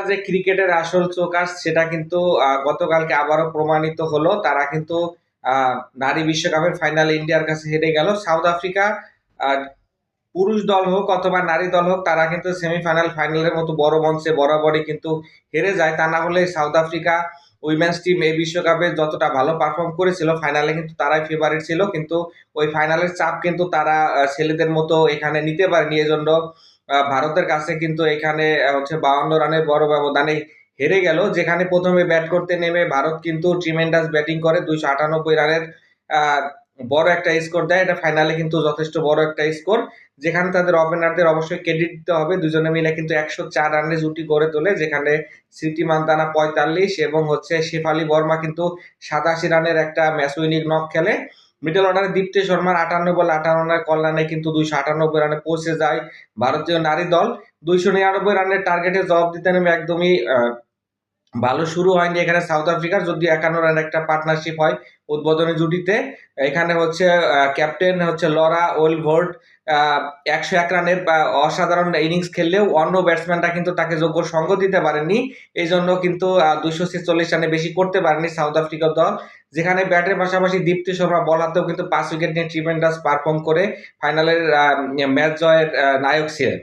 যে ক্রিকেটের আসল চোকাস সেটা কিন্তু গতকালকে আবারও প্রমাণিত হলো। তারা কিন্তু নারী বিশ্বকাপের ফাইনালে ইন্ডিয়ার কাছে হেরে গেল। সাউথ আফ্রিকা পুরুষ দল হোক অথবা নারী দল হোক, তারা কিন্তু সেমিফাইনাল ফাইনালের মতো বড় মঞ্চে বরাবরই কিন্তু হেরে যায়। তা না হলে সাউথ আফ্রিকা উইমেন্স টিম এই বিশ্বকাপে যতটা ভালো পারফর্ম করেছিল, ফাইনালে কিন্তু তারাই ফেভারিট ছিল, কিন্তু ওই ফাইনালের চাপ কিন্তু তারা ছেলেদের মতো এখানে নিতে পারেনি। এজন্য ভারতের কাছে কিন্তু এখানে হচ্ছে 52 রানের বড় ব্যবধানে হেরে গেল। যেখানে প্রথমে ব্যাট করতে নেমে ভারত কিন্তু ট্রিমেন্ডাস ব্যাটিং করে 298 রানের আহ বড় একটা স্কোর দেয়। এটা ফাইনালে কিন্তু যথেষ্ট বড় একটা স্কোর, যেখানে তাদের ওপেনারদের অবশ্যই ক্রেডিট দিতে হবে। দুজনে মিলে কিন্তু 104 রানের জুটি গড়ে তোলে, যেখানে স্মৃতি মান্ধানা 45 এবং হচ্ছে শেফালি বর্মা কিন্তু 87 রানের একটা ম্যাচ উইনিং নক খেলে। মিডল অর্ডারে দীপ্তি শর্মার 58 বল 58 রানের কল্যাণে কিন্তু 298 রানে পৌঁছে যায় ভারতীয় নারী দল। 299 রানের টার্গেটে জবাব দিতে নেমে একদমই ভালো শুরু হয়নি এখানে সাউথ আফ্রিকার, যদি 51 রানের একটা পার্টনারশিপ হয় উদ্বোধনী জুটিতে। এখানে হচ্ছে ক্যাপ্টেন হচ্ছে লরা ওয়েলভোর্ড 101 রানের অসাধারণ ইনিংস খেললেও অন্য ব্যাটসম্যানরা কিন্তু তাকে যোগ্য সঙ্গ দিতে পারেননি। এই জন্য কিন্তু 246 রানে বেশি করতে পারেনি সাউথ আফ্রিকার দল। যেখানে ব্যাটের পাশাপাশি দীপ্তি শর্মা বল হাতেও কিন্তু 5 উইকেট নিয়ে ট্রিমেন্ডাস পারফর্ম করে ফাইনালের ম্যাচ জয়ের নায়ক ছিলেন।